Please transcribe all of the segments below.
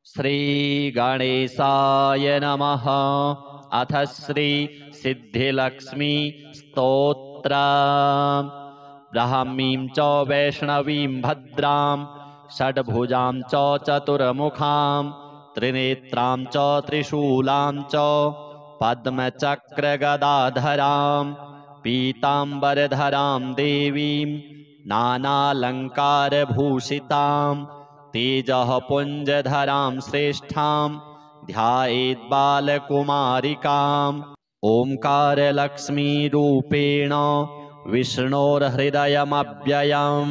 श्रीगणेशाय नमः। अथ श्री सिद्धिलक्ष्मी स्तोत्रम्। ब्राह्मीं च वैष्णवीं भद्रां षड्भुजां च चतुर्मुखां त्रिनेत्रां च त्रिशूलां च पद्मचक्रगदाधरां पीताम्बरधरां देवीं नानालङ्कारभूषितां तेजः पुञ्जधरां श्रेष्ठां ध्यायेत् बालकुमारिकाम्। ओंकारलक्ष्मीरूपेण विष्णोर्हृदयमव्ययं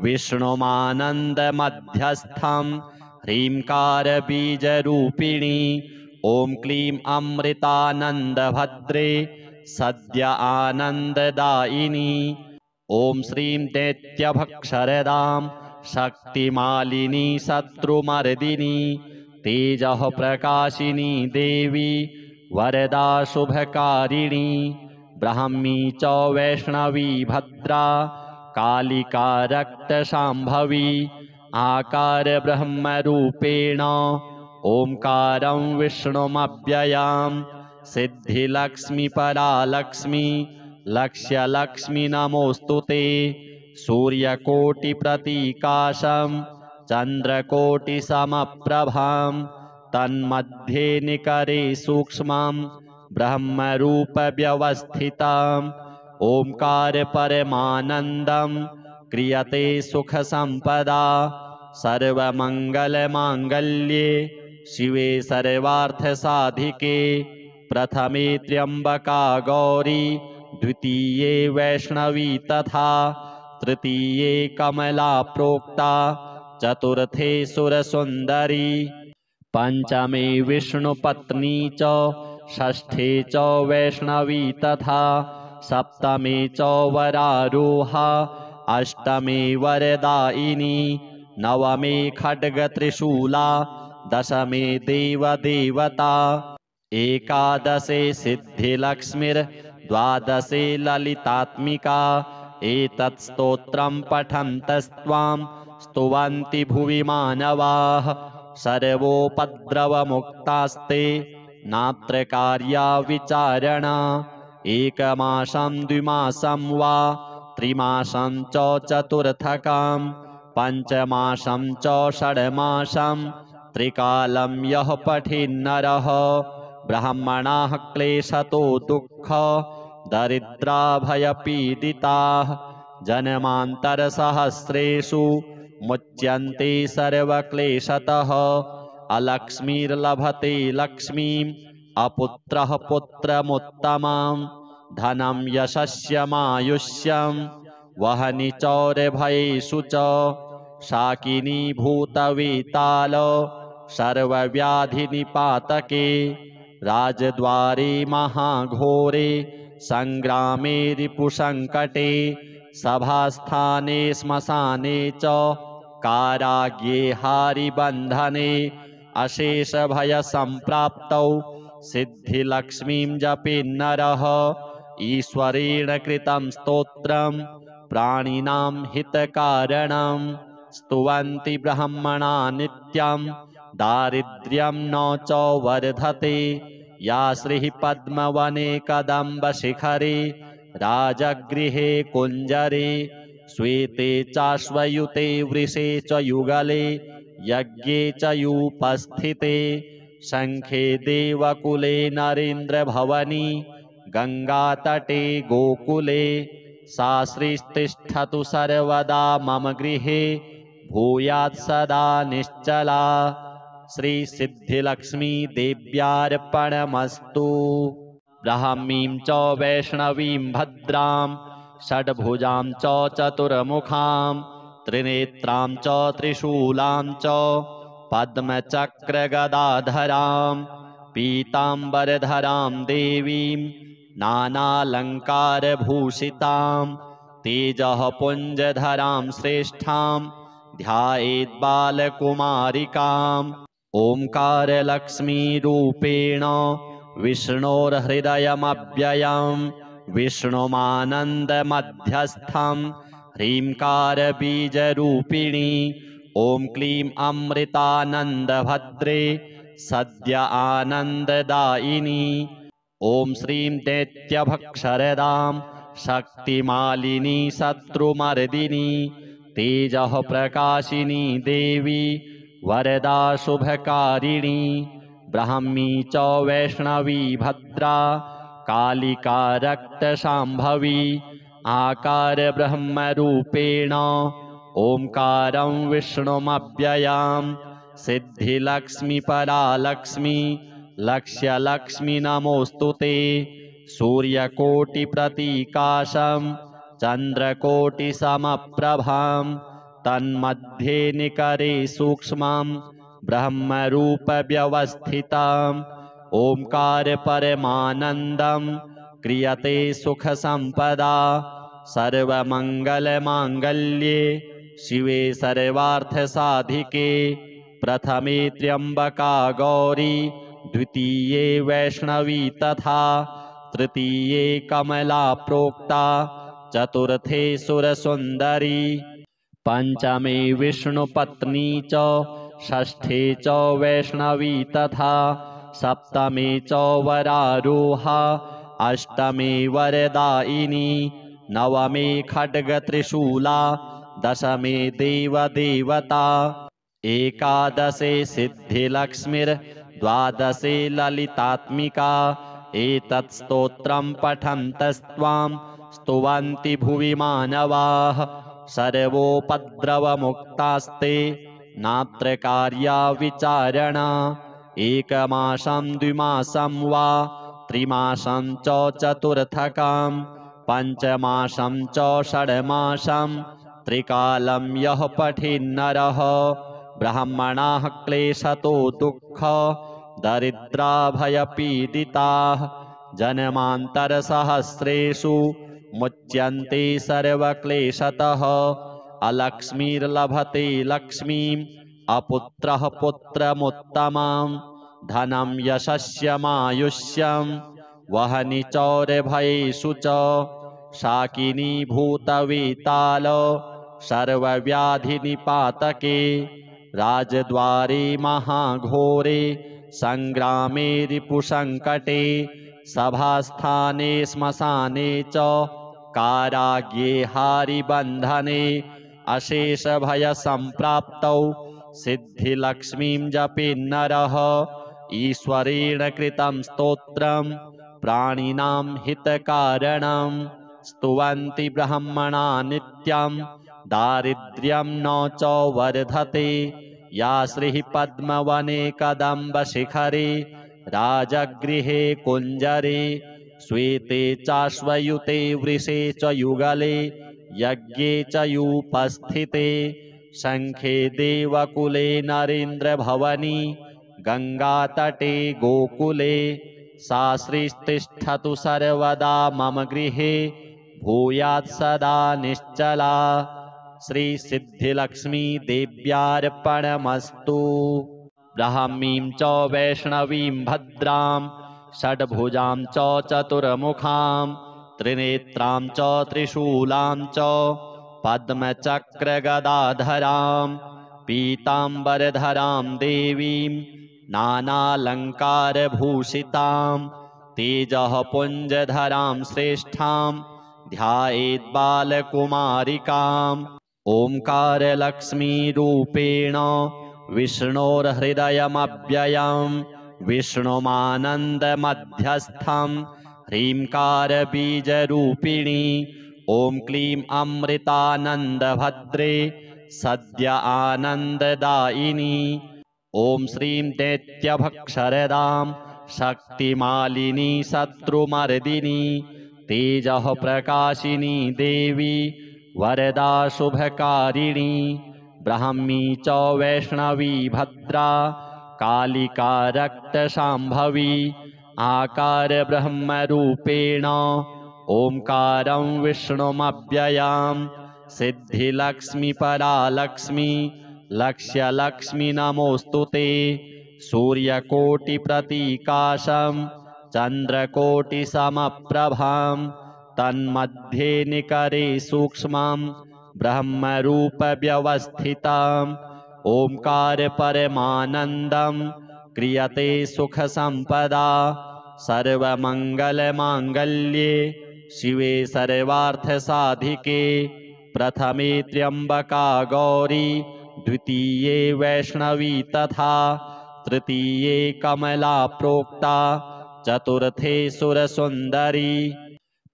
विष्णुमानन्दमध्यस्थं ह्रींकारबीजरूपिणी ॐ क्लीं अमृतानन्दभद्रे सद्य आनन्ददायिनी। ॐ श्रीं दैत्यभक्षरदां शक्तिमालिनी शत्रुमर्दिनी तेजः प्रकाशिनी देवी वरदा शुभकारिणी। ब्राह्मी च वैष्णवी भद्रा कालिका रक्तशाम्भवी आकार ब्रह्मरूपेण ओंकारं विष्णुमव्ययां सिद्धिलक्ष्मी परालक्ष्मी लक्ष्यलक्ष्मी नमोऽस्तुते। सूर्यकोटिप्रतीकाशं चन्द्रकोटिसमप्रभां तन्मध्ये निकरे सूक्ष्मं ब्रह्मरूपव्यवस्थितम् ओंकार परमानन्दं क्रियते सुखसम्पदा सर्वमङ्गलमाङ्गल्ये शिवे सर्वार्थसाधिके प्रथमे त्र्यम्बका गौरी द्वितीये वैष्णवी तथा तृतीये कमला प्रोक्ता चतुर्थे सुरसुन्दरी पंचमे विष्णुपत्नी च षष्ठे च वैष्णवी तथा सप्तमे च वरारोहा अष्टमे वरदायिनी नवमे खड्गत्रिशूला दशमे देवदेवता एकादशे सिद्धिलक्ष्मीर्द्वादशे ललितात्मिका। एतत् स्तोत्रं पठन्तस्त्वां स्तुवन्ति भुवि मानवाः सर्वोपद्रवमुक्तास्ते नात्र कार्या विचारणा। एकमासं द्विमासं वा त्रिमासं च चतुर्थकं पञ्चमासं च षड्मासं त्रिकालं यः पठेन्नरः ब्राह्मणाः क्लेशतो दुःख दरिद्रा भयपीडिताः जन्मान्तरसहस्रेषु मुच्यन्ते सर्वक्लेशतः। अलक्ष्मीर्लभते लक्ष्मीम् अपुत्रः पुत्रमुत्तमं धनं यशस्यमायुष्यं वहनि चौरभयेषु च शाकिनी भूतवेताल सर्वव्याधिनिपातके राजद्वारे महाघोरे संग्रामे रिपुसङ्कटे सभास्थाने श्मशाने च काराग्ये हारिबन्धने अशेषभयसम्प्राप्तौ सिद्धिलक्ष्मीं जपेन्नरः ईश्वरेण कृतं स्तोत्रं प्राणिनां हितकारणं स्तुवन्ति ब्राह्मणा नित्यं दारिद्र्यं न च वर्धते। या श्रीः पद्मवने कदम्बशिखरे राजगृहे कुञ्जरे श्वेते चाश्वयुते वृषे च युगले यज्ञे च युपस्थिते शङ्खे देवकुले नरेन्द्रभवनी गङ्गातटे गोकुले सा श्रीस्तिष्ठतु सर्वदा मम गृहे भूयात् सदा निश्चला। श्री सिद्धिलक्ष्मी देव्यार्पणमस्तु। ब्राह्मीं च वैष्णवीं भद्रां षड्भुजां च चतुर्मुखां त्रिनेत्रां च त्रिशूलां च पद्मचक्रगदाधरां पीताम्बरधरां देवीं नानालङ्कारभूषितां तेजः पुञ्जधरां श्रेष्ठां ध्यायेत् बालकुमारिकाम्। ओंकारलक्ष्मीरूपेण विष्णोर्हृदयमव्ययं विष्णुमानन्दमध्यस्थं ह्रींकारबीजरूपिणी ॐ क्लीं अमृतानन्दभद्रे सद्य आनन्ददायिनी। ॐ श्रीं दैत्यभक्षरदां शक्तिमालिनी शत्रुमर्दिनी तेजः प्रकाशिनी देवी वरदा शुभकारिणी। ब्राह्मी च वैष्णवी भद्रा कालिका रक्तशाम्भवी आकार ब्रह्मरूपेण ओंकारं विष्णुमव्ययां सिद्धिलक्ष्मी परालक्ष्मी लक्ष्यलक्ष्मी नमोऽस्तुते। सूर्यकोटिप्रतीकाशं चन्द्रकोटिसमप्रभां तन्मध्ये निकरे सूक्ष्मं ब्रह्मरूपव्यवस्थितम् ओंकार परमानन्दं क्रियते सुखसम्पदा। सर्वमङ्गलमाङ्गल्ये शिवे सर्वार्थसाधिके प्रथमे त्र्यम्बका गौरी द्वितीये वैष्णवी तथा तृतीये कमला प्रोक्ता चतुर्थे सुरसुन्दरी पंचमे विष्णुपत्नी च षष्ठे च वैष्णवी तथा सप्तमे च वरारोहा अष्टमे वरदायिनी नवमे खड्गत्रिशूला दशमे देवदेवता एकादशे सिद्धिलक्ष्मीर्द्वादशे ललितात्मिका। एतत् स्तोत्रं पठन्तस्त्वां स्तुवन्ति भुवि मानवाः सर्वोपद्रवमुक्तास्ते नात्र कार्या विचारणा। एकमासं द्विमासं वा त्रिमासं च चतुर्थकं पञ्चमासं च षड्मासं त्रिकालं यः पठेन्नरः ब्राह्मणाः क्लेशतो दुःख दरिद्राभयपीडिताः जन्मान्तरसहस्रेषु मुच्यन्ते सर्वक्लेशतः। अलक्ष्मीर्लभते लक्ष्मीम् अपुत्रः पुत्रमुत्तमं धनं यशस्यमायुष्यं वहनि चौरभयेषु च शाकिनी भूतवेताल सर्वव्याधिनिपातके राजद्वारे महाघोरे संग्रामे रिपुसङ्कटे सभास्थाने श्मशाने च काराग्ये हारिबन्धने अशेषभयसम्प्राप्तौ सिद्धिलक्ष्मीं जपेन्नरः ईश्वरेण कृतं स्तोत्रं प्राणिनां हितकारणं स्तुवन्ति ब्रह्मणा नित्यं दारिद्र्यं न च वर्धते। या श्रीः पद्मवने कदम्बशिखरे राजगृहे कुञ्जरे श्वेते चाश्वयुते वृषे च युगले यज्ञे च युपस्थिते शङ्खे देवकुले नरेन्द्रभवनी गङ्गातटे गोकुले सा श्रीस्तिष्ठतु सर्वदा मम गृहे भूयात् सदा निश्चला। श्रीसिद्धिलक्ष्मी देव्यार्पणमस्तु। ब्राह्मीं च वैष्णवीं भद्रां षड्भुजां च चतुर्मुखां त्रिनेत्रां च त्रिशूलां च पद्मचक्रगदाधरां पीताम्बरधरां देवीं नानालङ्कारभूषितां तेजःपुञ्जधरां श्रेष्ठां ध्यायेद्बालकुमारिकाम् ओंकारलक्ष्मीरूपेण विष्णोर्हृदयमव्ययं विष्णुमानन्दमध्यस्थं ह्रींकारबीजरूपिणी। ॐ क्लीं अमृतानन्दभद्रे सद्य आनन्ददायिनी। ॐ श्रीं दैत्यभक्षरदां शक्तिमालिनी शत्रुमर्दिनी तेजः प्रकाशिनी देवी वरदा शुभकारिणी। ब्राह्मी च वैष्णवी भद्रा कालिका रक्तशाम्भवी आकार ब्रह्मरूपेण ओंकारं विष्णुमव्ययां सिद्धिलक्ष्मी परालक्ष्मी लक्ष्यलक्ष्मी नमोऽस्तुते। सूर्यकोटिप्रतीकाशं चन्द्रकोटिसमप्रभां तन्मध्ये निकरे सूक्ष्मं ब्रह्मरूपव्यवस्थितं ओंकार परमानन्दं क्रियते सुखसम्पदा सर्वमङ्गलमाङ्गल्ये शिवे सर्वार्थसाधिके प्रथमे त्र्यम्बका गौरी द्वितीये वैष्णवी तथा तृतीये कमला प्रोक्ता चतुर्थे सुरसुन्दरी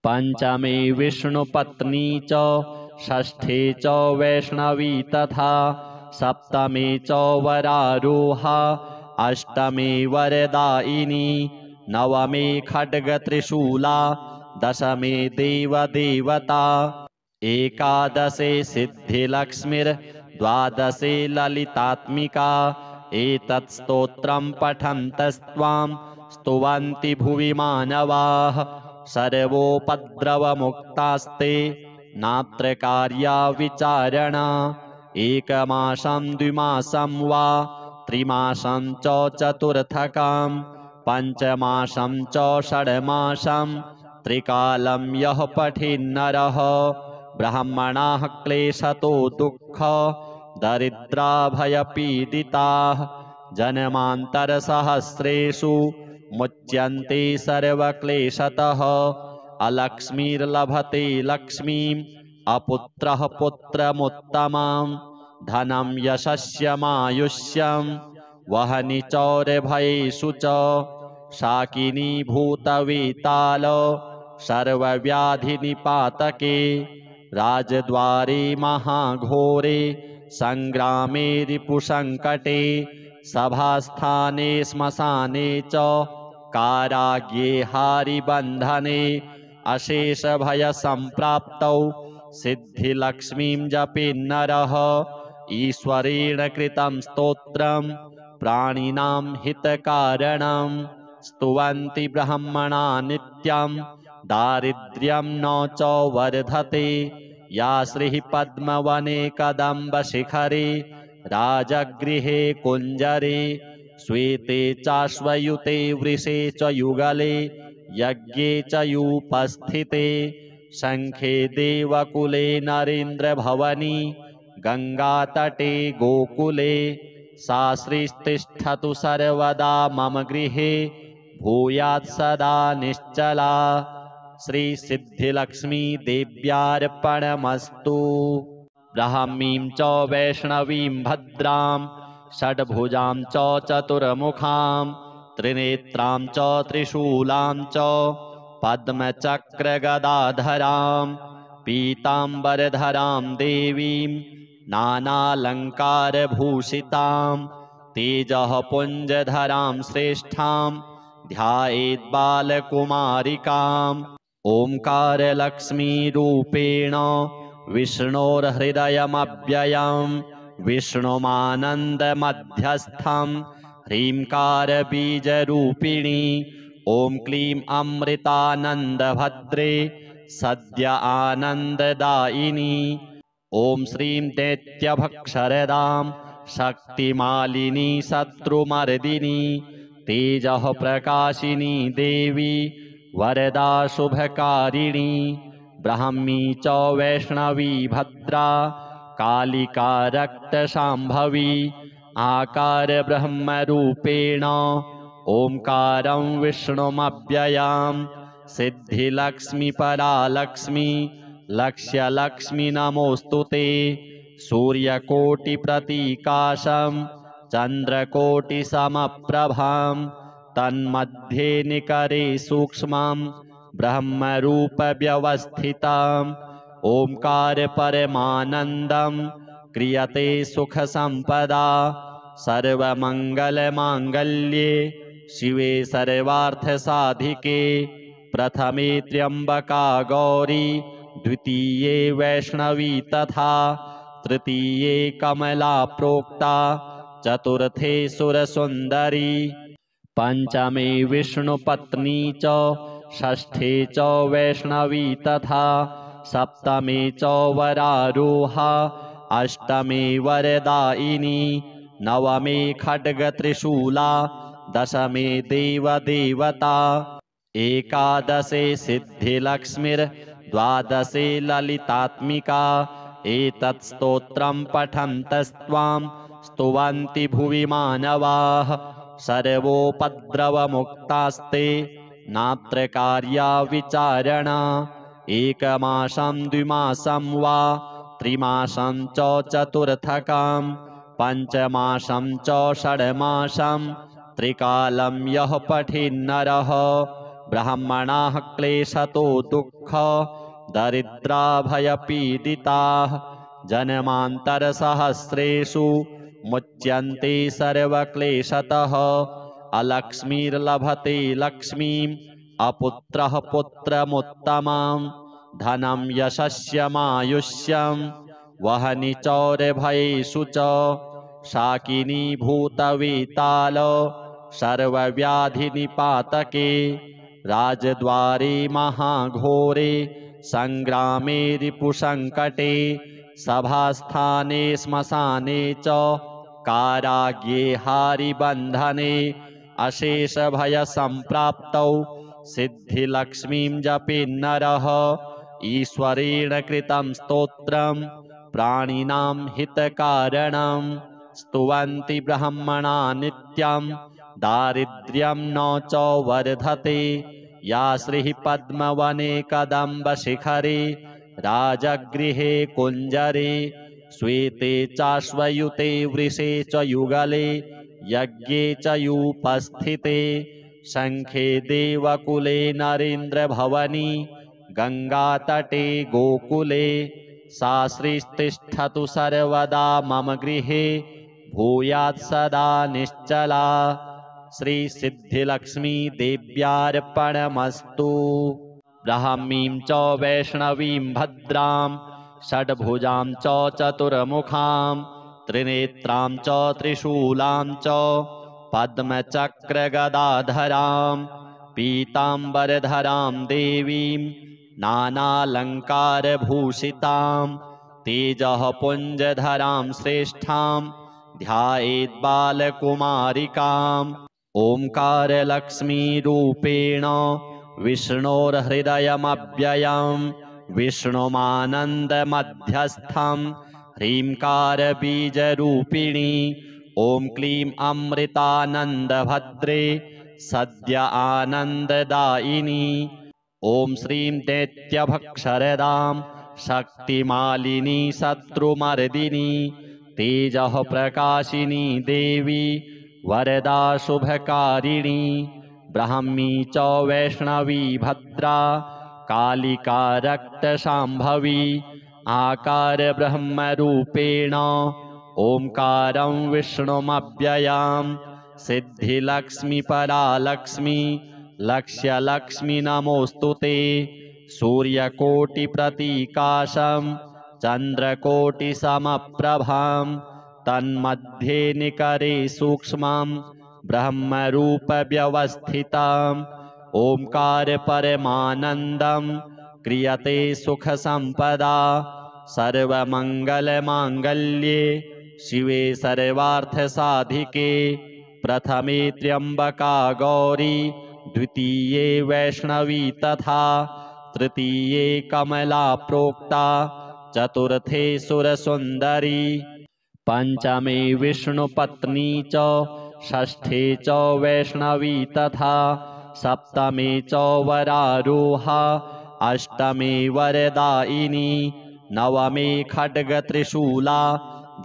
पंचमे विष्णुपत्नी च षष्ठे च वैष्णवी तथा सप्तमे च वरारोहा अष्टमे वरदायिनी नवमे खड्गत्रिशूला दशमे देवदेवता एकादशे सिद्धिलक्ष्मीर्द्वादशे ललितात्मिका एतत् स्तोत्रं पठन्तस्त्वां स्तुवन्ति भुवि मानवाः सर्वोपद्रवमुक्तास्ते नात्र कार्या विचारणा एकमासं द्विमासं वा त्रिमासं च चतुर्थकं पञ्चमासं च षड्मासं त्रिकालं यः पठेन्नरः ब्राह्मणाः क्लेशतो दुःख दरिद्रा भयपीडिताः जन्मान्तरसहस्रेषु मुच्यन्ते सर्वक्लेशतः अलक्ष्मीर्लभते लक्ष्मीम् अपुत्रः पुत्रमुत्तमं धनं यशस्यमायुष्यं वहनि चौरभयेषु च शाकिनी भूतवेताल सर्वव्याधिनिपातके राजद्वारे महाघोरे संग्रामे रिपुसङ्कटे सभास्थाने श्मशाने च काराग्ये हारिबन्धने अशेषभयसम्प्राप्तौ सिद्धिलक्ष्मीं जपेन्नरः ईश्वरेण कृतं स्तोत्रं प्राणिनां हितकारणं स्तुवन्ति ब्रह्मणा नित्यं दारिद्र्यं न च वर्धते या श्रीः पद्मवने कदम्बशिखरे राजगृहे कुञ्जरे श्वेते चाश्वयुते वृषे च युगले यज्ञे च यूपस्थिते शङ्खे देवकुले नरेन्द्रभवनी गङ्गातटे गोकुले सा श्रीस्तिष्ठतु सर्वदा मम गृहे भूयात् सदा निश्चला श्रीसिद्धिलक्ष्मी देव्यार्पणमस्तु। ब्राह्मीं च वैष्णवीं भद्रां षड्भुजां च चतुर्मुखां त्रिनेत्रां च त्रिशूलां च पद्मचक्रगदाधरां पीताम्बरधरां देवीं नानालङ्कारभूषितां तेजः पुञ्जधरां श्रेष्ठां ध्यायेद्बालकुमारिकाम् ओंकारलक्ष्मीरूपेण विष्णोर्हृदयमव्ययं विष्णुमानन्दमध्यस्थं ह्रींकारबीजरूपिणी ॐ क्लीं अमृतानन्दभद्रे सद्य आनन्ददायिनी ॐ श्रीं दैत्यभक्षरदां शक्तिमालिनी शत्रुमर्दिनी तेजः प्रकाशिनी देवी वरदा शुभकारिणी ब्राह्मी च वैष्णवी भद्रा कालिका रक्तशाम्भवी आकार ब्रह्मरूपेण ओंकारं विष्णुमव्ययां सिद्धिलक्ष्मीपरालक्ष्मी लक्ष्यलक्ष्मी नमोऽस्तुते सूर्यकोटिप्रतीकाशं चन्द्रकोटिसमप्रभां तन्मध्ये निकरे सूक्ष्मं ब्रह्मरूपव्यवस्थितम् ओंकार परमानन्दं क्रियते सुखसम्पदा सर्वमङ्गलमाङ्गल्ये शिवे सर्वार्थसाधिके प्रथमे त्र्यम्बका गौरी द्वितीये वैष्णवी तथा तृतीये कमला प्रोक्ता चतुर्थे सुरसुन्दरी पंचमे विष्णुपत्नी च षष्ठे च वैष्णवी तथा सप्तमे च वरारोहा अष्टमे वरदायिनी नवमे खड्गत्रिशूला दशमे देवदेवता एकादशे सिद्धिलक्ष्मीर्द्वादशे ललितात्मिका एतत् स्तोत्रं पठन्तस्त्वां स्तुवन्ति भुवि मानवाः सर्वोपद्रवमुक्तास्ते नात्र कार्या विचारणा एकमासं द्विमासं वा त्रिमासं च चतुर्थकं पञ्चमासं च षड्मासं त्रिकालं यः पठेन्नरः ब्राह्मणाः क्लेशतो दुःख दरिद्रा भयपीडिताः जन्मान्तरसहस्रेषु मुच्यन्ते सर्वक्लेशतः अलक्ष्मीर्लभते लक्ष्मीम् अपुत्रः पुत्रमुत्तमं धनं यशस्यमायुष्यं वहनि चौरभयेषु च शाकिनी भूतवेताल सर्वव्याधिनिपातके राजद्वारे महाघोरे संग्रामे रिपुसङ्कटे सभास्थाने श्मशाने च काराग्ये हारिबन्धने अशेषभयसम्प्राप्तौ सिद्धिलक्ष्मीं जपेन्नरः ईश्वरेण कृतं स्तोत्रं प्राणिनां हितकारणं स्तुवन्ति ब्रह्मणा नित्यं दारिद्र्यं न च वर्धते या श्रीः पद्मवने कदम्बशिखरे राजगृहे कुञ्जरे श्वेते चाश्वयुते वृषे च युगले यज्ञे च युपस्थिते शङ्खे देवकुले नरेन्द्रभवनी गङ्गातटे गोकुले सा श्रीस्तिष्ठतु सर्वदा मम गृहे भूयात् सदा निश्चला श्रीसिद्धिलक्ष्मी देव्यार्पणमस्तु। ब्राह्मीं च वैष्णवीं भद्रां षड्भुजां च चतुर्मुखां त्रिनेत्रां च त्रिशूलां च पद्मचक्रगदाधरां पीताम्बरधरां देवीं नानालङ्कारभूषितां तेजः पुञ्जधरां श्रेष्ठां ध्यायेद्बालकुमारिकाम् ओंकारलक्ष्मीरूपेण विष्णोर्हृदयमव्ययं विष्णुमानन्दमध्यस्थं ह्रींकारबीजरूपिणी ॐ क्लीं अमृतानन्दभद्रे सद्य आनन्ददायिनी ॐ श्रीं दैत्यभक्षरदां शक्तिमालिनी शत्रुमर्दिनी तेजः प्रकाशिनी देवी वरदा शुभकारिणी ब्राह्मी च वैष्णवी भद्रा कालिका रक्तशाम्भवी आकार ब्रह्मरूपेण ओंकारं विष्णुमव्ययां सिद्धिलक्ष्मीपरालक्ष्मी लक्ष्यलक्ष्मी नमोऽस्तुते सूर्यकोटिप्रतीकाशं चन्द्रकोटिसमप्रभां तन्मध्ये निकरे सूक्ष्मं ब्रह्मरूपव्यवस्थितम् ओंकार परमानन्दं क्रियते सुखसम्पदा सर्वमङ्गलमाङ्गल्ये शिवे सर्वार्थसाधिके प्रथमे त्र्यम्बका गौरी द्वितीये वैष्णवी तथा तृतीये कमला प्रोक्ता चतुर्थे सुरसुन्दरी पंचमे विष्णुपत्नी च षष्ठे च वैष्णवी तथा सप्तमे च वरारोहा अष्टमे वरदायिनी नवमे खड्गत्रिशूला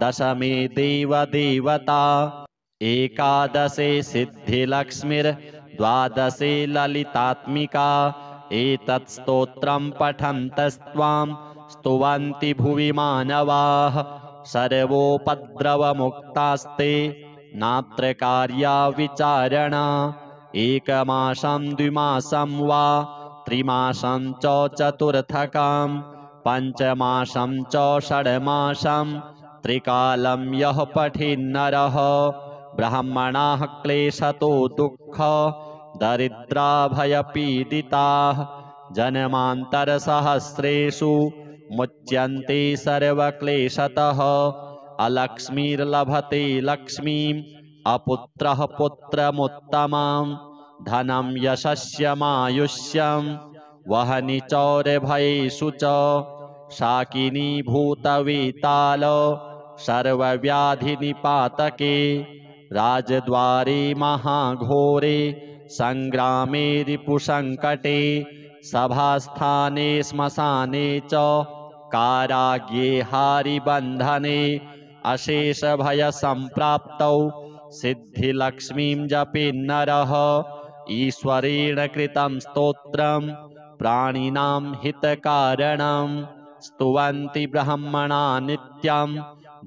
दशमे देवदेवता एकादशे सिद्धिलक्ष्मीर्द्वादशे ललितात्मिका एतत् स्तोत्रं पठन्तस्त्वां स्तुवन्ति भुवि मानवाः सर्वोपद्रवमुक्तास्ते नात्र कार्या विचारणा एकमासं द्विमासं वा त्रिमासं च चतुर्थकं पञ्चमासं च षड्मासं त्रिकालं यः पठेन्नरः ब्राह्मणाः क्लेशतो दुःख दरिद्रा भयपीडिताः जन्मान्तरसहस्रेषु मुच्यन्ते सर्वक्लेशतः अलक्ष्मीर्लभते लक्ष्मीम् अपुत्रः पुत्रमुत्तमं धनं यशस्यमायुष्यं वहनि चौरभयेषु च शाकिनी भूतवेताल सर्वव्याधिनिपातके राजद्वारे महाघोरे संग्रामे रिपुसङ्कटे सभास्थाने श्मशाने च काराग्ये हारिबन्धने अशेषभयसम्प्राप्तौ सिद्धिलक्ष्मीं जपेन्नरः ईश्वरेण कृतं स्तोत्रं प्राणिनां हितकारणं स्तुवन्ति ब्रह्मणा नित्यं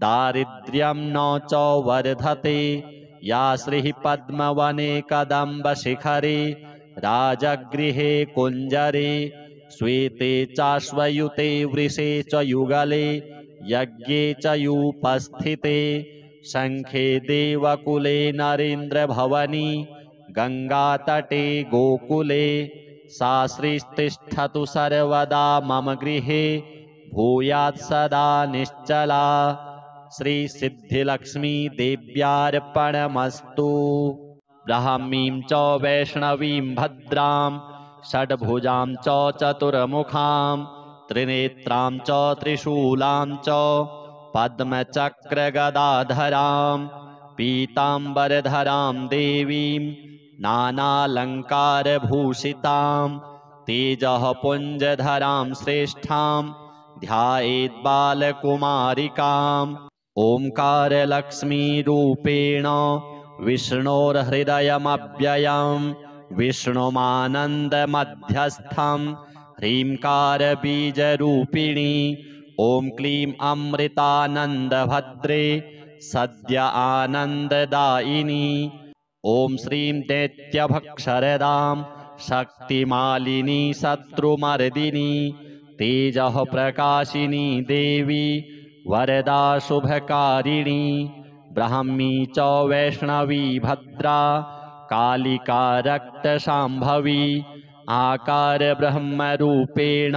दारिद्र्यं न च वर्धते या श्रीः पद्मवने कदम्बशिखरे राजगृहे कुञ्जरे श्वेते चाश्वयुते वृषे च युगले यज्ञे च युपस्थिते शङ्खे देवकुले नरेन्द्रभवनी गङ्गातटे गोकुले सा श्रीस्तिष्ठतु सर्वदा मम गृहे भूयात् सदा निश्चला श्रीसिद्धिलक्ष्मी देव्यार्पणमस्तु। ब्राह्मीं च वैष्णवीं भद्रां षड्भुजां च चतुर्मुखां त्रिनेत्रां च त्रिशूलां च पद्मचक्रगदाधरां पीताम्बरधरां देवीं नानालङ्कारभूषितां तेजः पुञ्जधरां श्रेष्ठां ध्यायेद्बालकुमारिकाम् ओंकारलक्ष्मीरूपेण विष्णोर्हृदयमव्ययं विष्णुमानन्दमध्यस्थं ह्रींकारबीजरूपिणी ॐ क्लीं अमृतानन्दभद्रे सद्य आनन्ददायिनी ॐ श्रीं दैत्यभक्षरदां शक्तिमालिनी शत्रुमर्दिनी तेजः प्रकाशिनी देवी वरदा शुभकारिणी ब्राह्मी च वैष्णवी भद्रा कालिका रक्तशाम्भवी आकार ब्रह्मरूपेण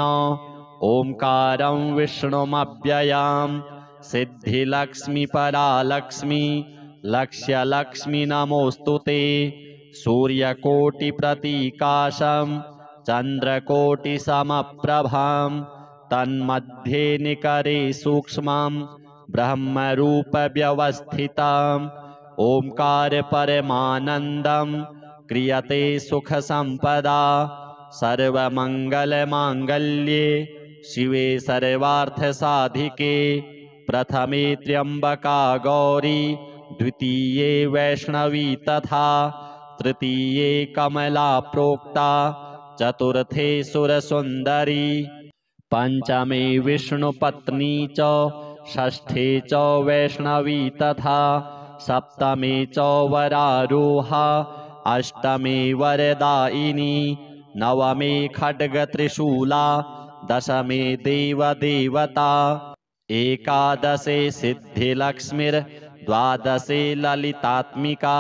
ओंकारं विष्णुमव्ययां सिद्धिलक्ष्मी परालक्ष्मी लक्ष्यलक्ष्मी नमोऽस्तु ते सूर्यकोटिप्रतीकाशं चन्द्रकोटिसमप्रभां तन्मध्ये निकरे सूक्ष्मं ब्रह्मरूपव्यवस्थितम् ओंकार परमानन्दं क्रियते सुखसम्पदा सर्वमङ्गलमाङ्गल्ये शिवे सर्वार्थसाधिके प्रथमे त्र्यम्बका गौरी द्वितीये वैष्णवी तथा तृतीये कमला प्रोक्ता चतुर्थे सुरसुन्दरी पंचमे विष्णुपत्नी च षष्ठे च वैष्णवी तथा सप्तमे च वरारोहा अष्टमे वरदायिनी नवमे खड्गत्रिशूला दशमे देवदेवता एकादशे सिद्धिलक्ष्मीर्द्वादशे ललितात्मिका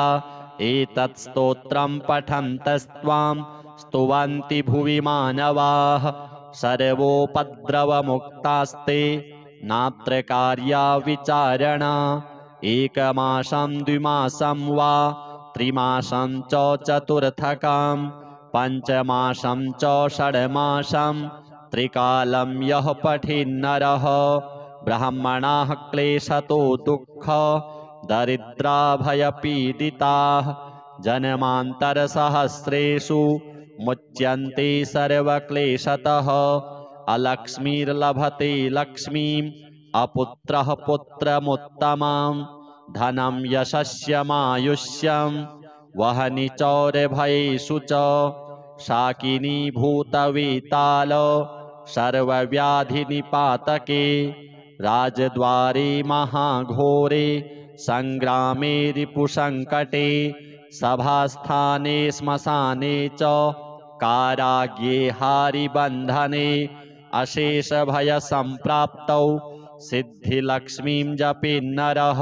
एतत् स्तोत्रं पठन्तस्त्वां स्तुवन्ति भुवि मानवाः सर्वोपद्रवमुक्तास्ते नात्र कार्या विचारणा एकमासं द्विमासं वा त्रिमासं च चतुर्थकं पञ्चमासं च षड्मासं त्रिकालं यः पठेन्नरः ब्राह्मणाः क्लेशतो दुःख दरिद्राभयपीडिताः जन्मान्तरसहस्रेषु मुच्यन्ते सर्वक्लेशतः अलक्ष्मीर्लभते लक्ष्मीम् अपुत्रः पुत्रमुत्तमं धनं यशस्यमायुष्यं वहनि चौरभयेषु च शाकिनी भूतवेताल सर्वव्याधिनिपातके राजद्वारे महाघोरे संग्रामे रिपुसङ्कटे सभास्थाने श्मशाने च काराग्ये हारिबन्धने अशेषभयसम्प्राप्तौ सिद्धिलक्ष्मीं जपेन्नरः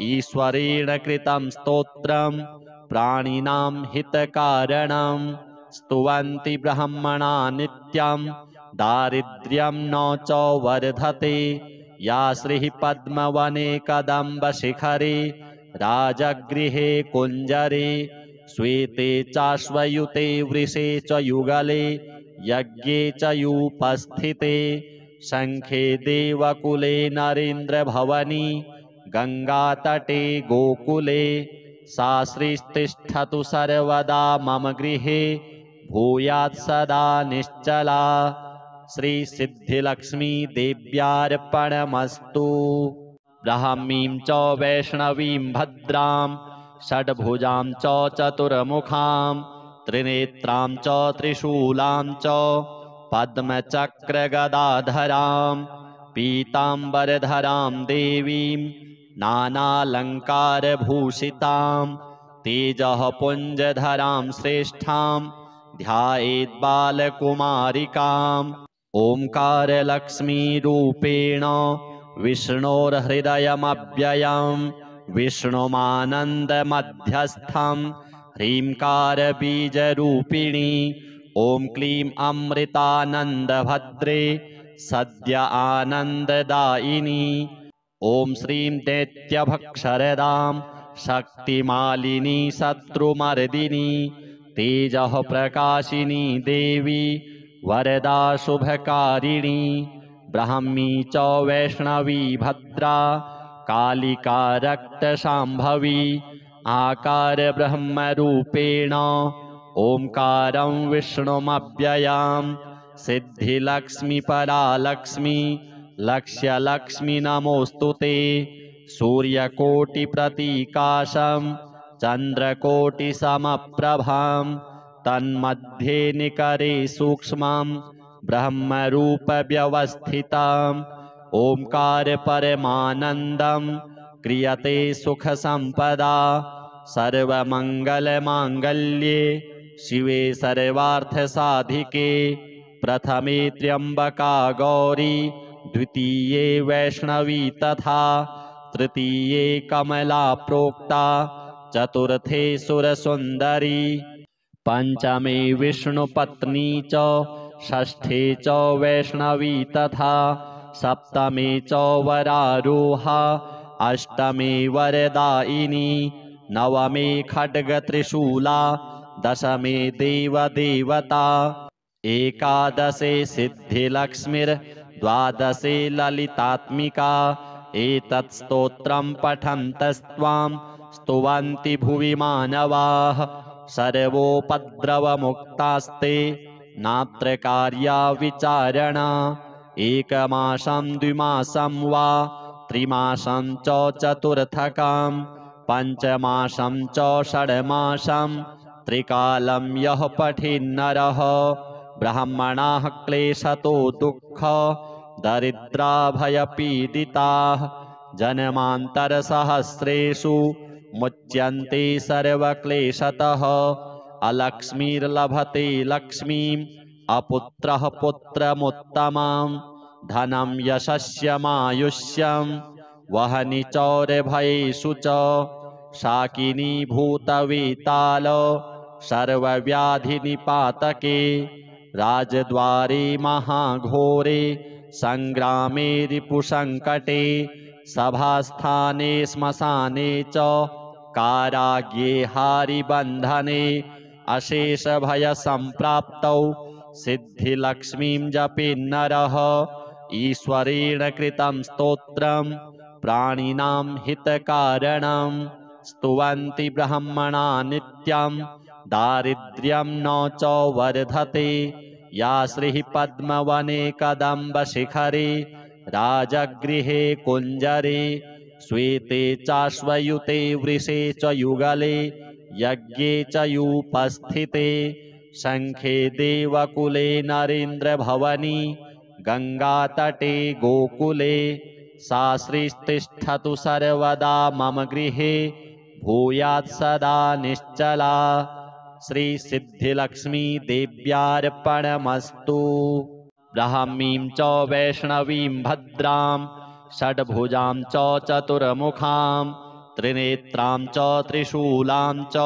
ईश्वरेण कृतं स्तोत्रं प्राणिनां हितकारणं स्तुवन्ति ब्रह्मणा नित्यं दारिद्र्यं न च वर्धते या श्रीः पद्मवने कदम्बशिखरे राजगृहे कुञ्जरे श्वेते चाश्वयुते वृषे च युगले यज्ञे च युपस्थिते शङ्खे देवकुले नरेन्द्रभवनी गङ्गातटे गोकुले सा श्रीस्तिष्ठतु सर्वदा मम गृहे भूयात् सदा निश्चला। श्रीसिद्धिलक्ष्मी देव्यार्पणमस्तु। ब्राह्मीं च वैष्णवीं भद्रां षड्भुजां च चतुर्मुखां त्रिनेत्रां च त्रिशूलां च पद्मचक्रगदाधरां पीताम्बरधरां देवीं नानालङ्कारभूषितां तेजः पुञ्जधरां श्रेष्ठां ध्यायेद्बालकुमारिकाम्। ओङ्कारलक्ष्मीरूपेण विष्णोर्हृदयमव्ययं विष्णुमानन्दमध्यस्थं ह्रीङ्कारबीजरूपिणी ॐ क्लीं अमृतानन्दभद्रे सद्य आनन्ददायिनी। ॐ श्रीं दैत्यभक्षरदां शक्तिमालिनी शत्रुमर्दिनी तेजः प्रकाशिनी देवी वरदा शुभकारिणी। ब्राह्मी च वैष्णवी भद्रा कालिका रक्तशाम्भवी आकारब्रह्मरूपेण ओंकारं विष्णुमव्ययां सिद्धिलक्ष्मीपरालक्ष्मी लक्ष्यलक्ष्मी नमोऽस्तु ते। सूर्यकोटिप्रतीकाशं चन्द्रकोटिसमप्रभां तन्मध्ये निकरे सूक्ष्मं ब्रह्मरूपव्यवस्थितम् ओंकार परमानन्दं क्रियते सुखसम्पदा। सर्वमङ्गलमाङ्गल्ये शिवे सर्वार्थसाधिके प्रथमे त्र्यम्बका गौरी द्वितीये वैष्णवी तथा तृतीये कमला प्रोक्ता चतुर्थे सुरसुन्दरी पंचमे विष्णुपत्नी च षष्ठे च वैष्णवी तथा सप्तमे च वरारोहा अष्टमे वरदायिनी नवमे खड्गत्रिशूला दशमे देवदेवता एकादशे सिद्धिलक्ष्मीर्द्वादशे ललितात्मिका। एतत् स्तोत्रं पठन्तस्त्वां स्तुवन्ति भुवि मानवाः सर्वोपद्रवमुक्तास्ते नात्र कार्या विचारणा। एकमासं द्विमासं वा त्रिमासं च चतुर्थकं पञ्चमासं च षड्मासं त्रिकालं यः पठेन्नरः ब्राह्मणाः क्लेशतो दुःख दरिद्राभयपीडिताः जन्मान्तरसहस्रेषु मुच्यन्ते सर्वक्लेशतः। अलक्ष्मीर्लभते लक्ष्मीम् अपुत्रः पुत्रमुत्तमं धनं यशस्यमायुष्यं वहनि चौरभयेषु च शाकिनी भूतवेताल सर्वव्याधिनिपातके राजद्वारे महाघोरे संग्रामे रिपुसङ्कटे सभास्थाने श्मशाने च काराग्ये हारिबन्धने अशेषभयसम्प्राप्तौ सिद्धिलक्ष्मीं जपेन्नरः ईश्वरेण कृतं स्तोत्रं प्राणिनां हितकारणं स्तुवन्ति ब्रह्मणा नित्यं दारिद्र्यं न च वर्धते। या श्रीः पद्मवने कदम्बशिखरे राजगृहे कुञ्जरे श्वेते चाश्वयुते वृषे च युगले यज्ञे च युपस्थिते शङ्खे देवकुले नरेन्द्रभवनी गङ्गातटे गोकुले सा श्रीस्तिष्ठतु सर्वदा मम गृहे भूयात् सदा निश्चला। श्रीसिद्धिलक्ष्मी देव्यार्पणमस्तु। ब्राह्मीं च वैष्णवीं भद्रां षड्भुजां च चतुर्मुखां त्रिनेत्रां च त्रिशूलां च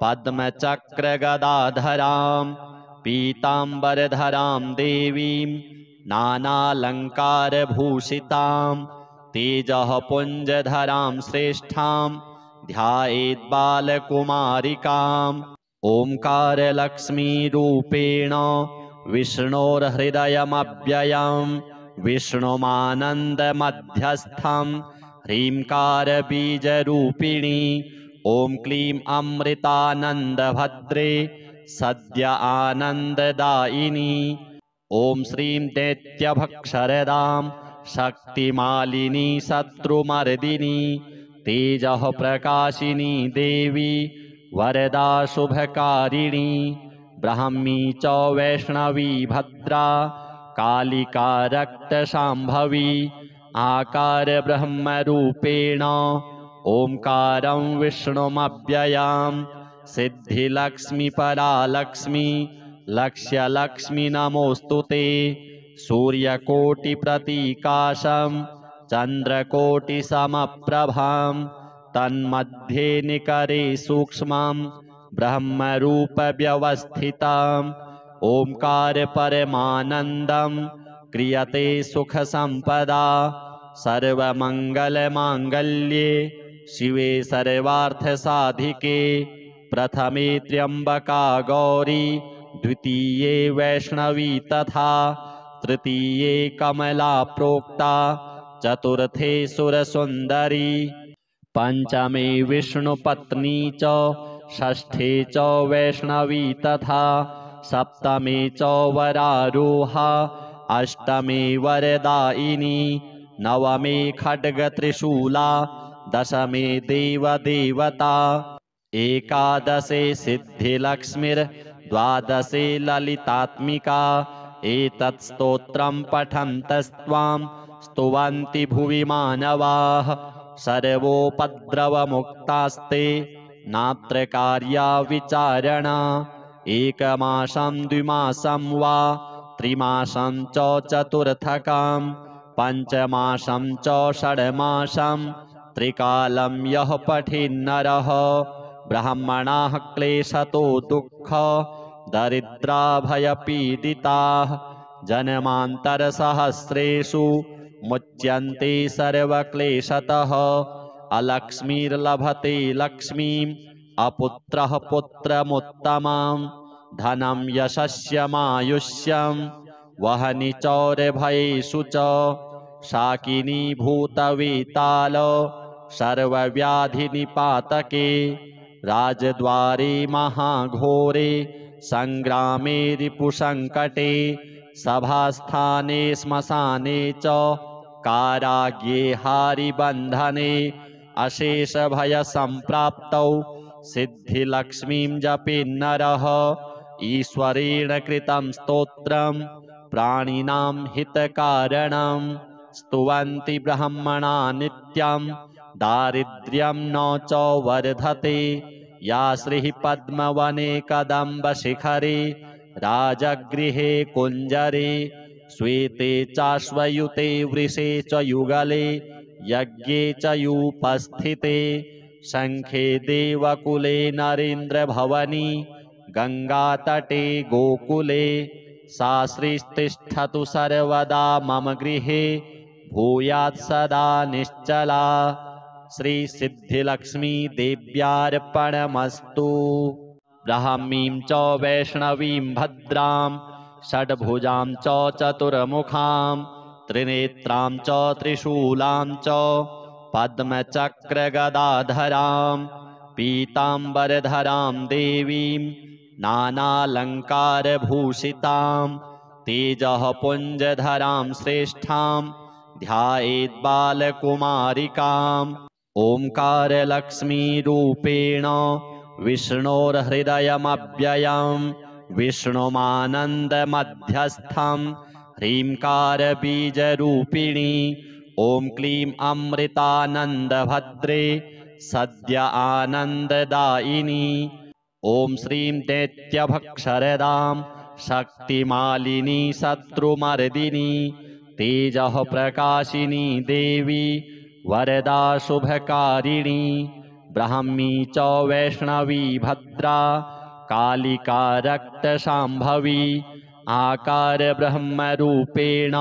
पद्मचक्रगदाधरां पीताम्बरधरां देवीं नानालङ्कारभूषितां तेजः पुञ्जधरां श्रेष्ठां ध्यायेद्बालकुमारिकाम्। ओङ्कारलक्ष्मीरूपेण विष्णोर्हृदयमव्ययं विष्णुमानन्दमध्यस्थं ह्रीङ्कारबीजरूपिणी ॐ क्लीं अमृतानन्दभद्रे सद्य आनन्ददायिनी ॐ श्रीं दैत्यभक्षरदां शक्तिमालिनी शत्रुमर्दिनी तेजः प्रकाशिनी देवी वरदा शुभकारिणी ब्राह्मी च वैष्णवी भद्रा कालिका रक्तशाम्भवी आकार ब्रह्मरूपेण ओंकारं विष्णुमव्ययां सिद्धिलक्ष्मीपरालक्ष्मी लक्ष्यलक्ष्मी नमोऽस्तुते सूर्यकोटिप्रतीकाशं चन्द्रकोटिसमप्रभां तन्मध्ये निकरे सूक्ष्मं ब्रह्मरूपव्यवस्थितम् ओंकार परमानन्दं क्रियते सुखसम्पदा सर्वमङ्गलमाङ्गल्ये शिवे सर्वार्थसाधिके प्रथमे त्र्यम्बका गौरी द्वितीये वैष्णवी तथा तृतीये कमला प्रोक्ता चतुर्थे सुरसुन्दरी पंचमे विष्णुपत्नी च षष्ठे च वैष्णवी तथा सप्तमे च वरारोहा अष्टमे वरदायिनी नवमे खड्गत्रिशूला दशमे देवदेवता एकादशे सिद्धिलक्ष्मीर्द्वादशे ललितात्मिका एतत् स्तोत्रं पठन्तस्त्वां स्तुवन्ति भुवि मानवाः सर्वोपद्रवमुक्तास्ते नात्र कार्या विचारणा एकमासं द्विमासं वा त्रिमासं च चतुर्थकं पञ्चमासं च षड्मासं त्रिकालं यः पठेन्नरः ब्राह्मणाः क्लेशतो दुःख दरिद्रा भयपीडिताः जन्मान्तरसहस्रेषु मुच्यन्ते सर्वक्लेशतः अलक्ष्मीर्लभते लक्ष्मीम् अपुत्रः पुत्रमुत्तमं धनं यशस्यमायुष्यं वहनि चौरभयेषु च शाकिनी भूतवेताल सर्वव्याधिनिपातके राजद्वारे महाघोरे संग्रामे रिपुसङ्कटे सभास्थाने श्मशाने च काराग्ये हारिबन्धने अशेषभयसम्प्राप्तौ सिद्धिलक्ष्मीं जपेन्नरः ईश्वरेण कृतं स्तोत्रं प्राणिनां हितकारणं स्तुवन्ति ब्रह्मणा नित्यं दारिद्र्यं न च वर्धते या श्रीः पद्मवने कदम्बशिखरे राजगृहे कुञ्जरे श्वेते चाश्वयुते वृषे च युगले यज्ञे च यूपस्थिते शङ्खे देवकुले नरेन्द्रभवनी गङ्गातटे गोकुले सा श्रीस्तिष्ठतु सर्वदा मम गृहे भूयात् सदा निश्चला श्रीसिद्धिलक्ष्मी देव्यार्पणमस्तु। ब्राह्मीं च वैष्णवीं भद्रां षड्भुजां च चतुर्मुखां त्रिनेत्रां च त्रिशूलां च पद्मचक्रगदाधरां पीताम्बरधरां देवीं नानालङ्कारभूषितां तेजः पुञ्जधरां श्रेष्ठां ध्यायेत् बालकुमारिकाम् ओंकारलक्ष्मीरूपेण विष्णोर्हृदयमव्ययं विष्णुमानन्दमध्यस्थं ह्रीङ्कारबीजरूपिणी ॐ क्लीं अमृतानन्दभद्रे सद्य आनन्ददायिनी ॐ श्रीं दैत्यभक्षरदां शक्तिमालिनी शत्रुमर्दिनी तेजः प्रकाशिनी देवी वरदा शुभकारिणी ब्राह्मी च वैष्णवी भद्रा कालिका रक्तशाम्भवी आकार ब्रह्मरूपेण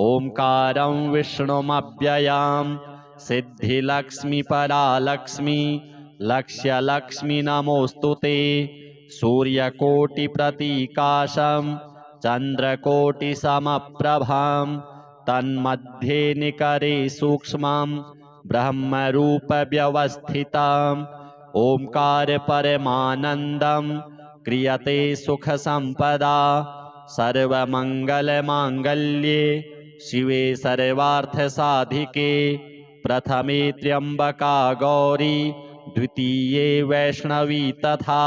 ओंकारं विष्णुमव्ययां सिद्धिलक्ष्मीपरालक्ष्मी लक्ष्यलक्ष्मी नमोऽस्तुते सूर्यकोटिप्रतीकाशं चन्द्रकोटिसमप्रभां तन्मध्ये निकरे सूक्ष्मं ब्रह्मरूपव्यवस्थितम् ओंकार परमानन्दं क्रियते सुखसम्पदा सर्वमङ्गलमाङ्गल्ये शिवे सर्वार्थसाधिके प्रथमे त्र्यम्बका गौरी द्वितीये वैष्णवी तथा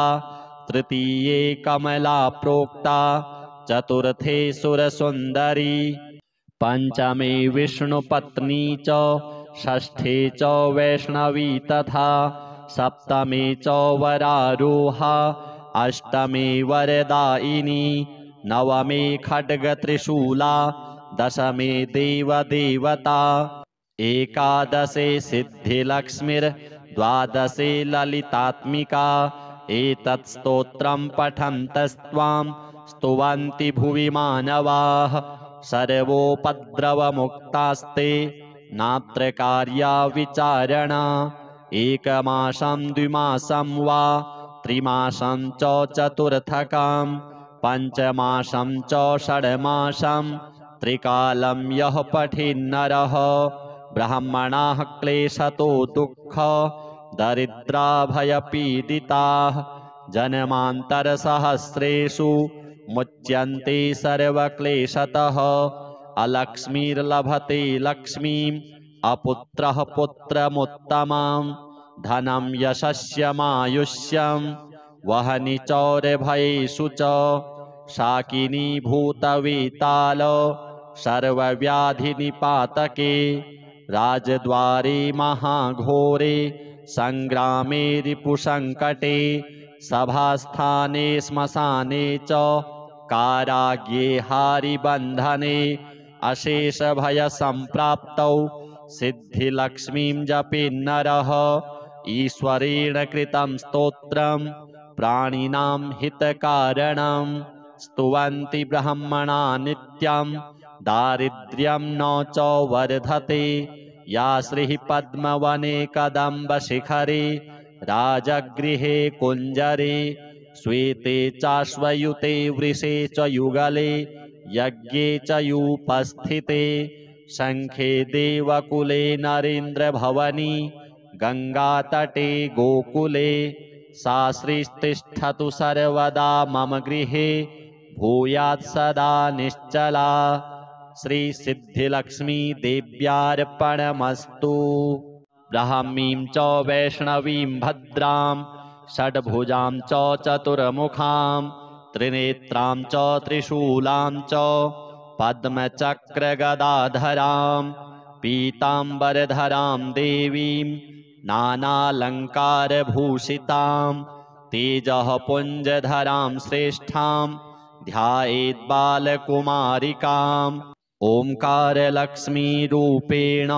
तृतीये कमला प्रोक्ता चतुर्थे सुरसुन्दरी पंचमे विष्णुपत्नी च षष्ठे च वैष्णवी तथा सप्तमे च वरारोहा अष्टमे वरदायिनी नवमे खड्गत्रिशूला दशमे देवदेवता एकादशे सिद्धिलक्ष्मीर्द्वादशे ललितात्मिका एतत् स्तोत्रं पठन्तस्त्वां स्तुवन्ति भुवि मानवाः सर्वोपद्रवमुक्तास्ते नात्र कार्या विचारणा एकमासं द्विमासं वा त्रिमासं च चतुर्थकं पञ्चमासं च षड्मासं त्रिकालं यः पठेन्नरः ब्राह्मणाः क्लेशतो दुःख दरिद्रा भयपीडिताः जन्मान्तरसहस्रेषु मुच्यन्ते सर्वक्लेशतः अलक्ष्मीर्लभते लक्ष्मीम् अपुत्रः पुत्रमुत्तमं धनं यशस्यमायुष्यं वहनि चौरभयेषु च शाकिनी भूतवेताल सर्वव्याधिनिपातके राजद्वारे महाघोरे संग्रामे रिपुसङ्कटे सभास्थाने श्मशाने च काराग्ये हारिबन्धने अशेषभयसम्प्राप्तौ सिद्धिलक्ष्मीं जपेन्नरः ईश्वरेण कृतं स्तोत्रं प्राणिनां हितकारणं स्तुवन्ति ब्रह्मणा नित्यं दारिद्र्यं न च वर्धते या श्रीः पद्मवने कदम्बशिखरे राजगृहे कुञ्जरे श्वेते चाश्वयुते वृषे च युगले यज्ञे च यूपस्थिते शङ्खे देवकुले नरेन्द्रभवनी गङ्गातटे गोकुले सा श्रीस्तिष्ठतु सर्वदा मम गृहे भूयात् सदा निश्चला श्रीसिद्धिलक्ष्मी देव्यार्पणमस्तु। ब्राह्मीं च वैष्णवीं भद्रां षड्भुजां च चतुर्मुखां त्रिनेत्रां च त्रिशूलां च पद्मचक्रगदाधरां पीताम्बरधरां देवीं नानालङ्कारभूषितां तेजः पुञ्जधरां श्रेष्ठां ध्यायेद्बालकुमारिकाम् ओंकारलक्ष्मीरूपेण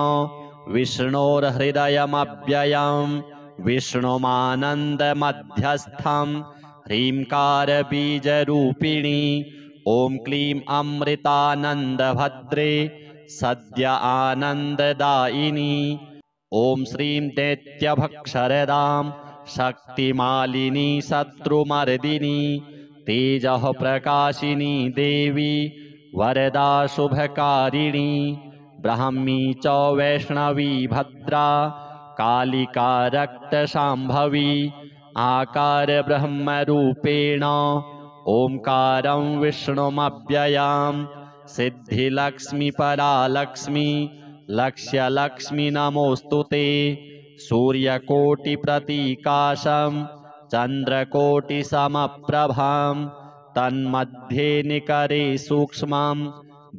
विष्णोर्हृदयमव्ययं विष्णुमानन्दमध्यस्थं ह्रींकारबीजरूपिणी ॐ क्लीं अमृतानन्दभद्रे सद्य आनन्ददायिनी ॐ श्रीं दैत्यभक्षरदां शक्तिमालिनी शत्रुमर्दिनी तेजः प्रकाशिनी देवी वरदा शुभकारिणी ब्राह्मी च वैष्णवी भद्रा कालिका रक्तशाम्भवी आकार ब्रह्मरूपेण ओंकारं विष्णुमव्ययां सिद्धिलक्ष्मी परालक्ष्मी लक्ष्यलक्ष्मी नमोऽस्तुते सूर्यकोटिप्रतीकाशं चन्द्रकोटिसमप्रभां तन्मध्ये निकरे सूक्ष्मं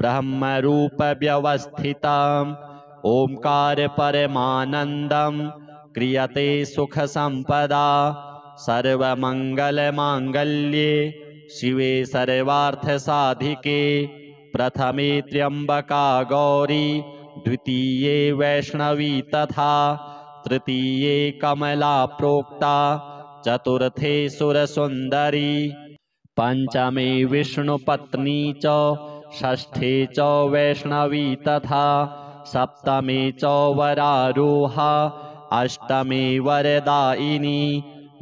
ब्रह्मरूपव्यवस्थितम् ओंकार परमानन्दं क्रियते सुखसम्पदा सर्वमङ्गलमाङ्गल्ये शिवे सर्वार्थसाधिके प्रथमे त्र्यम्बका गौरी द्वितीये वैष्णवी तथा तृतीये कमला प्रोक्ता चतुर्थे सुरसुन्दरी पंचमे विष्णुपत्नी च षष्ठे च वैष्णवी तथा सप्तमे च वरारोहा अष्टमे वरदायिनी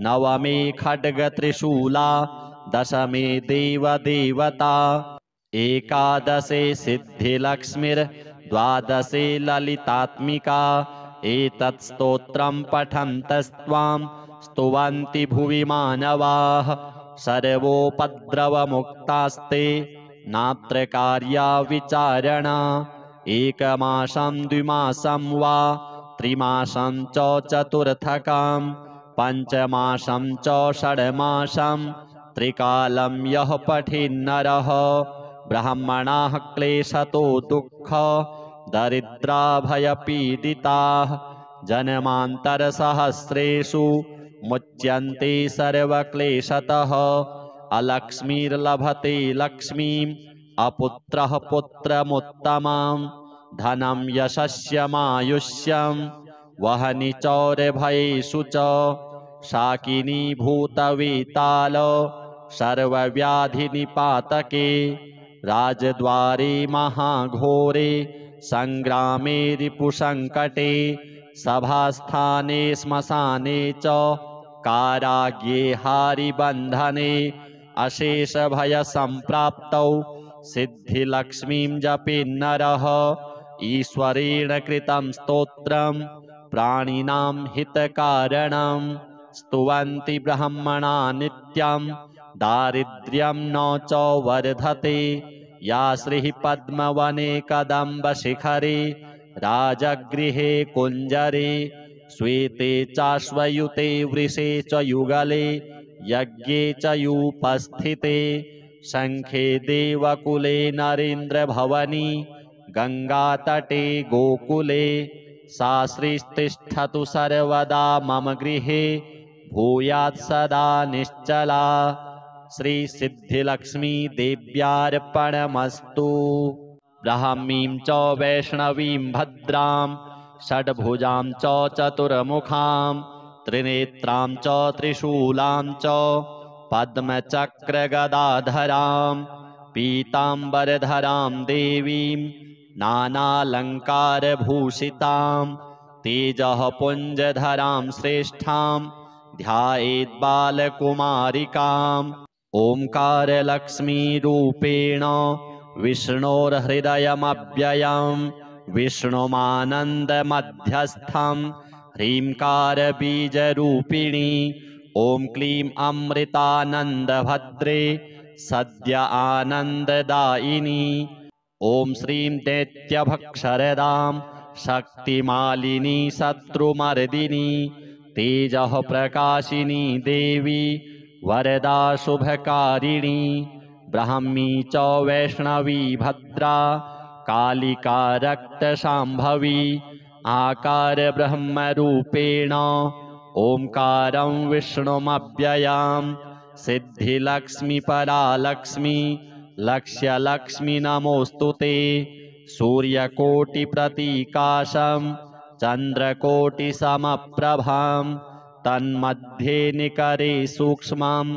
नवमे खड्गत्रिशूला दशमे देवदेवता एकादशे सिद्धिलक्ष्मीर्द्वादशे द्वादशे ललितात्मिका एतत् स्तोत्रं पठन्तस्त्वां स्तुवन्ति भुवि मानवाः सर्वोपद्रवमुक्तास्ते नात्र कार्या विचारणा एकमासं द्विमासं वा त्रिमासं च चतुर्थकं पञ्चमासं च षड्मासं त्रिकालं यः पठेन्नरः ब्राह्मणाः क्लेशतो दुःख दरिद्रा भयपीडिताः जन्मान्तरसहस्रेषु मुच्यन्ते सर्वक्लेशतः अलक्ष्मीर्लभते लक्ष्मीम् अपुत्रः पुत्रमुत्तमं धनं यशस्यमायुष्यं वहनि चौरभयेषु च शाकिनी भूतवेताल सर्वव्याधिनिपातके राजद्वारे महाघोरे संग्रामे रिपुसङ्कटे सभास्थाने श्मशाने च काराग्ये हारिबन्धने अशेषभयसम्प्राप्तौ सिद्धिलक्ष्मीं जपेन्नरः ईश्वरेण कृतं स्तोत्रं प्राणिनां हितकारणं स्तुवन्ति ब्रह्मणा नित्यं दारिद्र्यं न च वर्धते या श्रीः पद्मवने कदम्बशिखरे राजगृहे कुञ्जरे श्वेते चाश्वयुते वृषे च युगले यज्ञे च युपस्थिते शङ्खे देवकुले नरेन्द्रभवनी गङ्गातटे गोकुले सा श्रीस्तिष्ठतु सर्वदा मम गृहे भूयात् सदा निश्चला श्रीसिद्धिलक्ष्मी देव्यार्पणमस्तु। ब्राह्मीं च वैष्णवीं भद्रां षड्भुजां च चतुर्मुखां त्रिनेत्रां च त्रिशूलां च पद्मचक्रगदाधरां पीताम्बरधरां देवीं नानालङ्कारभूषितां तेजः पुञ्जधरां श्रेष्ठां ध्यायेद्बालकुमारिकाम् ओंकारलक्ष्मीरूपेण विष्णोर्हृदयमव्ययं विष्णुमानन्दमध्यस्थं ह्रींकारबीजरूपिणी ॐ क्लीं अमृतानन्दभद्रे सद्य आनन्ददायिनी ॐ श्रीं दैत्यभक्षरदां शक्तिमालिनी शत्रुमर्दिनी तेजः प्रकाशिनी देवी वरदा शुभकारिणी ब्राह्मी च वैष्णवी भद्रा कालिका रक्तशाम्भवी आकार ब्रह्मरूपेण ओंकारं विष्णुमव्ययां सिद्धिलक्ष्मी परालक्ष्मी लक्ष्यलक्ष्मी नमोऽस्तुते सूर्यकोटिप्रतीकाशं चन्द्रकोटिसमप्रभां तन्मध्ये निकरे सूक्ष्मं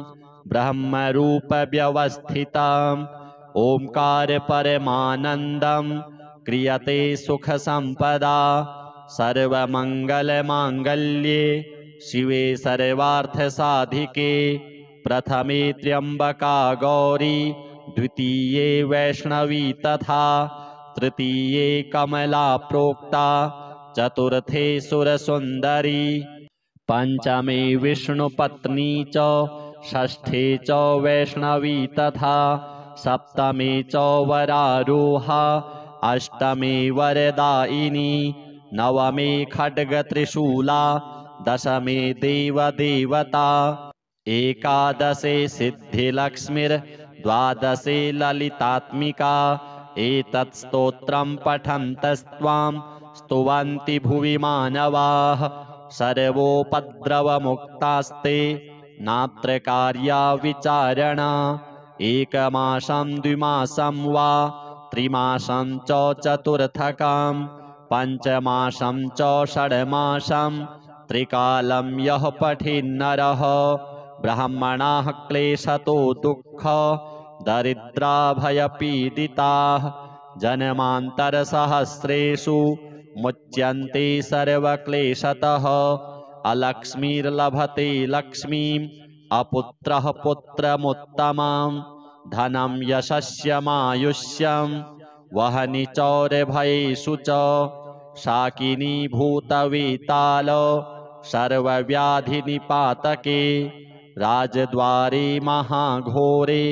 ब्रह्मरूपव्यवस्थितम् ओंकार परमानन्दं क्रियते सुखसम्पदा सर्वमङ्गलमाङ्गल्ये शिवे सर्वार्थसाधिके प्रथमे त्र्यम्बका गौरी द्वितीये वैष्णवी तथा तृतीये कमला प्रोक्ता चतुर्थे सुरसुन्दरी पंचमे विष्णुपत्नी च षष्ठे च वैष्णवी तथा सप्तमे च वरारोहा अष्टमे वरदायिनी नवमे खड्गत्रिशूला दशमे देवदेवता एकादशे सिद्धिलक्ष्मीर्द्वादशे ललितात्मिका एतत् स्तोत्रं पठन्तस्त्वां स्तुवन्ति भुवि मानवाः सर्वोपद्रवमुक्तास्ते नात्र कार्या विचारणा एकमासं द्विमासं वा त्रिमासं च चतुर्थकं पञ्चमासं च षड्मासं त्रिकालं यः पठेन्नरः ब्राह्मणाः क्लेशतो दुःख दरिद्रा भयपीडिताः जन्मान्तरसहस्रेषु मुच्यन्ते सर्वक्लेशतः अलक्ष्मीर्लभते लक्ष्मीम् अपुत्रः पुत्रमुत्तमं धनं यशस्यमायुष्यं वहनि चौरभयेषु च शाकिनी भूतवेताल सर्वव्याधिनिपातके राजद्वारे महाघोरे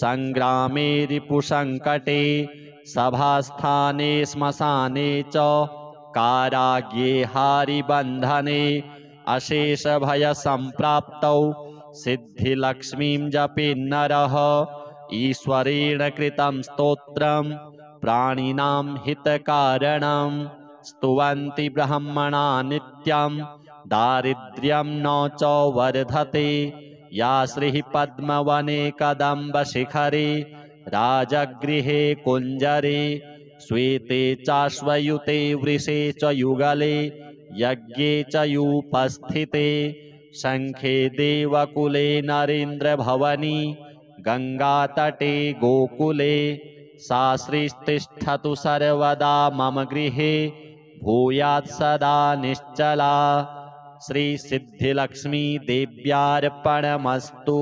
सङ्ग्रामे रिपुसङ्कटे सभास्थाने श्मशाने च काराग्ये हारिबन्धने अशेषभयसम्प्राप्तौ सिद्धिलक्ष्मीं जपेन्नरः ईश्वरेण कृतं स्तोत्रं प्राणिनां हितकारणं स्तुवन्ति ब्रह्मणा नित्यं दारिद्र्यं न च वर्धते या श्रीः पद्मवने कदम्बशिखरे राजगृहे कुञ्जरे श्वेते चाश्वयुते वृषे च युगले यज्ञे च युपस्थिते शङ्खे देवकुले नरेन्द्रभवनी गङ्गातटे गोकुले सा श्रीस्तिष्ठतु सर्वदा मम गृहे भूयात् सदा निश्चला। श्री सिद्धिलक्ष्मी देव्यार्पणमस्तु।